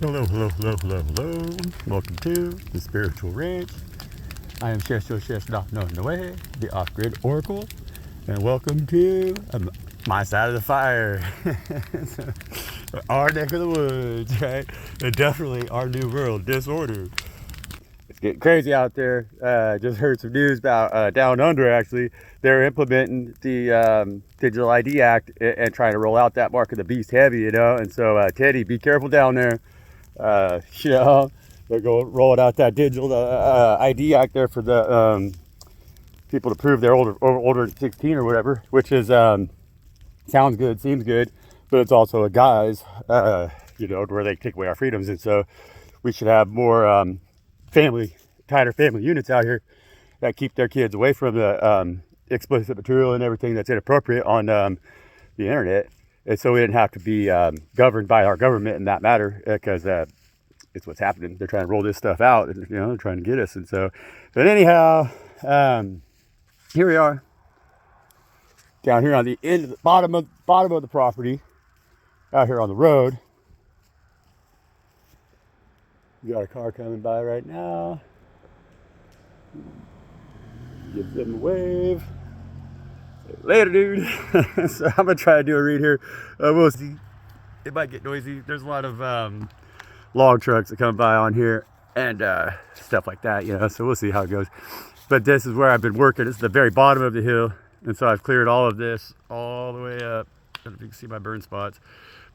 Hello, hello, hello, hello, hello. Welcome to the Spiritual Ranch. I am Noe, the off-grid oracle, and welcome to my side of the fire. Our neck of the woods, right? And definitely our new world, disorder. It's getting crazy out there. Just heard some news about down under, actually. They're implementing the Digital ID Act and trying to roll out that mark of the beast heavy, you know? And so, Teddy, be careful down there. You know, they're going rolling out that digital ID Act there for the people to prove they're older than 16 or whatever, which is sounds good, seems good, but it's also a guise, you know, where they take away our freedoms. And so we should have more tighter family units out here that keep their kids away from the explicit material and everything that's inappropriate on the internet. And so we didn't have to be governed by our government in that matter, because it's what's happening. They're trying to roll this stuff out, and you know, they're trying to get us. And so, but anyhow, here we are down here on the end of the bottom of the property, out here on the road. We got a car coming by right now. Give them a wave. Later, dude. So I'm gonna try to do a read here. We'll see. It might get noisy. There's a lot of log trucks that come by on here and stuff like that, you know. So we'll see how it goes. But this is where I've been working. It's the very bottom of the hill, and so I've cleared all of this all the way up. I don't know if you can see my burn spots.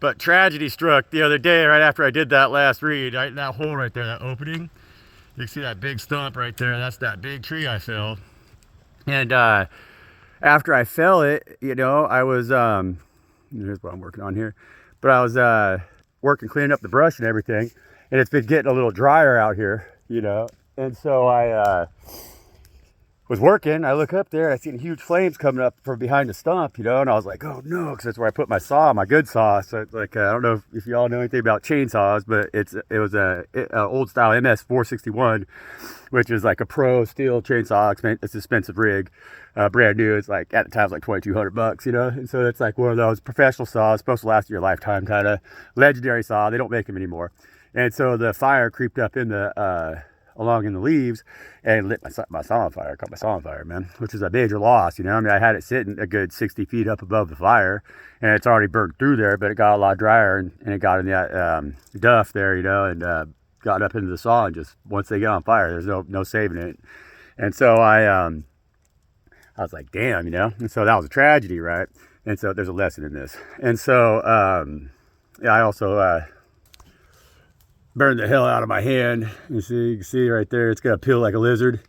But tragedy struck the other day right after I did that last read. Right in that hole right there, that opening. You can see that big stump right there. That's that big tree I felled. And after I fell it, you know, I was, here's what I'm working on here, but I was working, cleaning up the brush and everything, and it's been getting a little drier out here, you know, and so I was working. I look up there, I seen huge flames coming up from behind the stump, you know, and I was like, oh no, because that's where I put my saw, my good saw. So it's like, I don't know if you all know anything about chainsaws, but it was a old style MS 461, which is like a pro steel chainsaw. It's an expensive rig, brand new. It's like, at the time, it's like $2,200, you know? And so it's like one of those professional saws, supposed to last your lifetime, kind of legendary saw. They don't make them anymore. And so the fire creeped up in the, along in the leaves and lit my saw on fire. Caught my saw on fire, man, which is a major loss, you know? I mean, I had it sitting a good 60 feet up above the fire, and it's already burned through there, but it got a lot drier, and it got in that duff there, you know, and got up into the saw, and just once they get on fire, there's no saving it. And so I was like, damn, you know. And so that was a tragedy, right? And so there's a lesson in this. And so yeah, I also burned the hell out of my hand. You can see right there, it's got a peel like a lizard.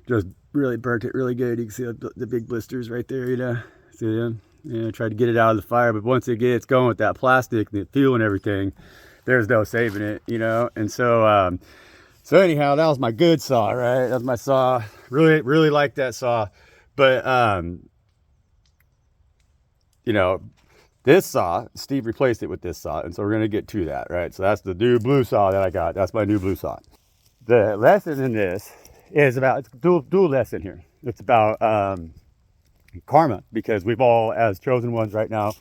Just really burnt it really good. You can see the big blisters right there, you know. See them? Yeah, tried to get it out of the fire, but once it gets going with that plastic and the fuel and everything, there's no saving it, you know. And so so anyhow, that was my good saw, right? That was my saw. Really liked that saw. But you know, this saw, Steve replaced it with this saw, and so we're gonna get to that, right? So that's the new blue saw that I got. That's my new blue saw. The lesson in this is about, it's a dual lesson here. It's about karma, because we've all, as chosen ones right now,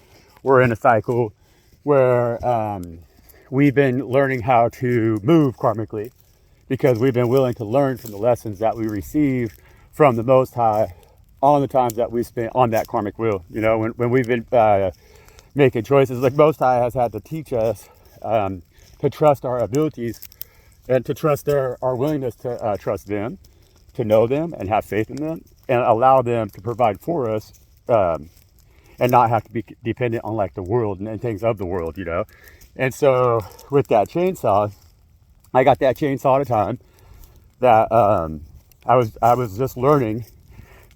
we're in a cycle where we've been learning how to move karmically, because we've been willing to learn from the lessons that we receive from the Most High on the times that we spent on that karmic wheel. You know, when we've been making choices, like Most High has had to teach us to trust our abilities, and to trust our willingness to trust them, to know them and have faith in them, and allow them to provide for us, and not have to be dependent on like the world and things of the world, you know. And so with that chainsaw, I got that chainsaw at a time that I was just learning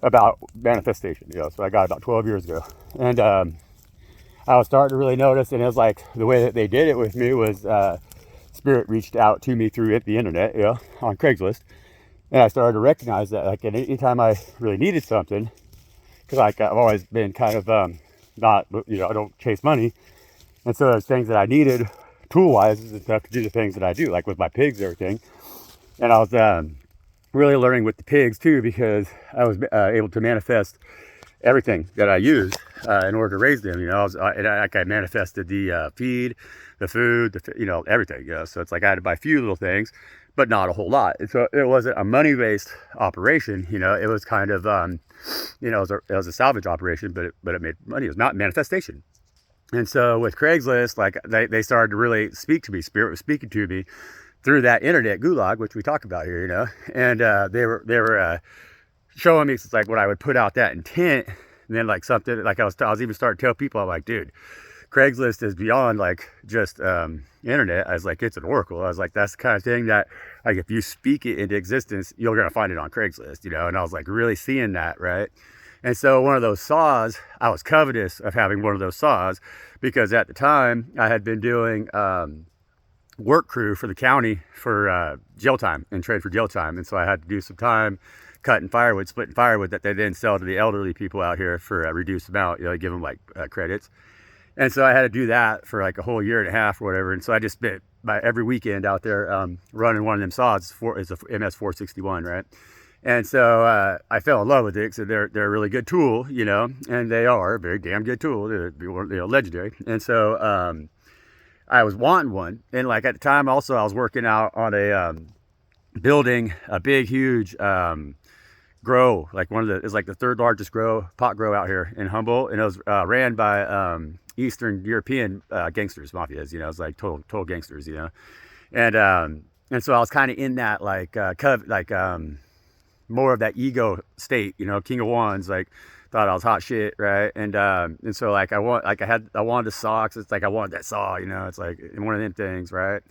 about manifestation, you know. So I got it about 12 years ago, and I was starting to really notice, and it was like the way that they did it with me was Spirit reached out to me through the internet, you know, on Craigslist, and I started to recognize that, like, at any time I really needed something, because like I've always been kind of not, you know, I don't chase money, and so there's things that I needed tool-wise and stuff to do the things that I do, like with my pigs and everything. And I was really learning with the pigs too, because I was able to manifest everything that I used in order to raise them. You know, I manifested the feed, the food, everything. You know, so it's like I had to buy a few little things, but not a whole lot. And so it wasn't a money-based operation. You know, it was kind of, it was a salvage operation, but it made money. It was not manifestation. And so with Craigslist, like they started to really speak to me. Spirit was speaking to me through that internet gulag, which we talk about here, you know. And they were showing me, it's like when I would put out that intent, and then like something like I was even starting to tell people, I'm like, dude, Craigslist is beyond like just internet. I was like, it's an oracle. I was like, that's the kind of thing that like if you speak it into existence, you're gonna find it on Craigslist, you know. And I was like really seeing that, right? And so one of those saws, I was covetous of having one of those saws because at the time I had been doing work crew for the county for jail time and trade for jail time. And so I had to do some time cutting firewood, splitting firewood that they then sell to the elderly people out here for a reduced amount, you know, give them like credits. And so I had to do that for like a whole year and a half or whatever. And so I just spent every weekend out there running one of them saws. It's a MS 461, right? And so I fell in love with it. So they're a really good tool, you know, and they are a very damn good tool. They're, you know, legendary. And so I was wanting one. And like at the time also I was working out on a building a big, huge grow, like it's like the third largest pot grow out here in Humboldt. And it was ran by Eastern European gangsters, mafias, you know, it's like total gangsters, you know. And so I was kind of in that like more of that ego state, you know, King of Wands, like thought I was hot shit, right? And so like I wanted the socks. It's like I wanted that saw, you know. It's like one of them things, right?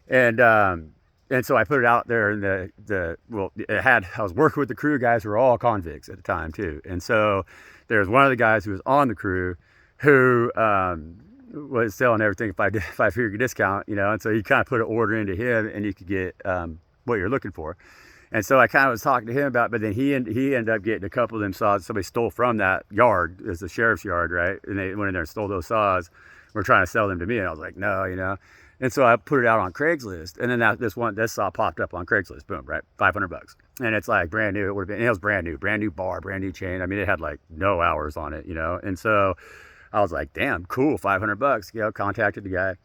And so I put it out there, and I was working with the crew guys who were all convicts at the time too. And so there's one of the guys who was on the crew who was selling everything if I figured discount, you know. And so you kind of put an order into him, and you could get what you're looking for. And so I kind of was talking to him about it, but then he ended up getting a couple of them saws somebody stole from that yard. It's the sheriff's yard, right? And they went in there and stole those saws. We're trying to sell them to me, and I was like, no, you know. And so I put it out on Craigslist, and then this saw popped up on Craigslist, boom, right, $500, and it's like brand new. It was brand new bar, brand new chain. I mean, it had like no hours on it, you know. And so I was like, damn, cool, $500, you know. Contacted the guy,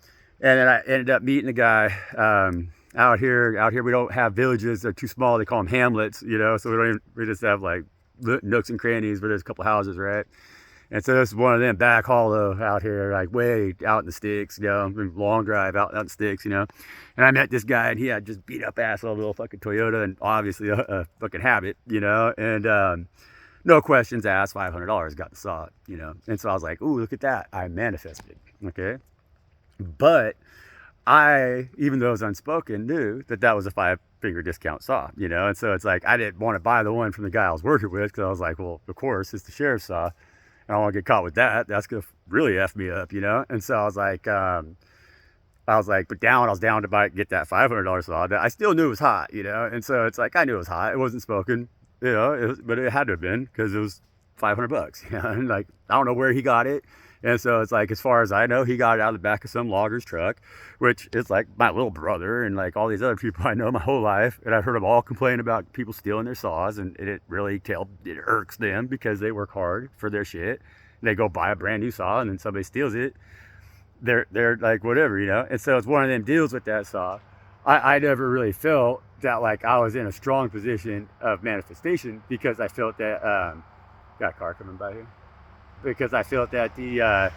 and then I ended up meeting the guy. Out here, we don't have villages. They're too small. They call them hamlets, you know. So we just have like nooks and crannies, but there's a couple houses, right? And so this is one of them back hollow out here, like way out in the sticks, you know, long drive out in the sticks, you know. And I met this guy, and he had just beat up ass little fucking Toyota, and obviously a fucking habit, you know. And no questions asked, $500, got the saw, you know. And so I was like, ooh, look at that, I manifested, okay. But I, even though it was unspoken, knew that was a 5-finger discount saw, you know. And so it's like I didn't want to buy the one from the guy I was working with, because I was like, well, of course, it's the sheriff's saw. I don't want to get caught with that. That's going to really F me up, you know. And so I was like, but I was down to get that $500 saw. I still knew it was hot, you know. And so it's like I knew it was hot. It wasn't spoken, you know, but it had to have been, because it was $500, you know. And like I don't know where he got it. And so it's like, as far as I know, he got it out of the back of some logger's truck, which is like my little brother and like all these other people I know my whole life. And I've heard them all complain about people stealing their saws, and it really it irks them, because they work hard for their shit. And they go buy a brand new saw, and then somebody steals it. They're like, whatever, you know. And so it's one of them deals with that saw. I never really felt that like I was in a strong position of manifestation, because I felt that, got a car coming by here. Because I felt that that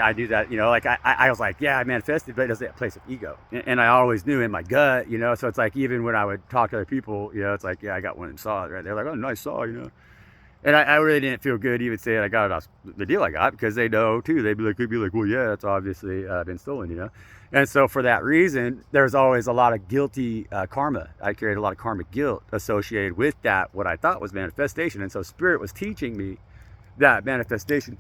I do that, you know, like I was like, yeah, I manifested, but it was that place of ego. And I always knew in my gut, you know. So it's like, even when I would talk to other people, you know, it's like, yeah, I got one of them saws, right? They're like, oh, nice saw, you know. And I really didn't feel good even saying I got it off the deal I got, because they know too. They'd be like, well, yeah, it's obviously been stolen, you know. And so for that reason, there's always a lot of guilty karma. I carried a lot of karmic guilt associated with that, what I thought was manifestation. And so Spirit was teaching me that manifestation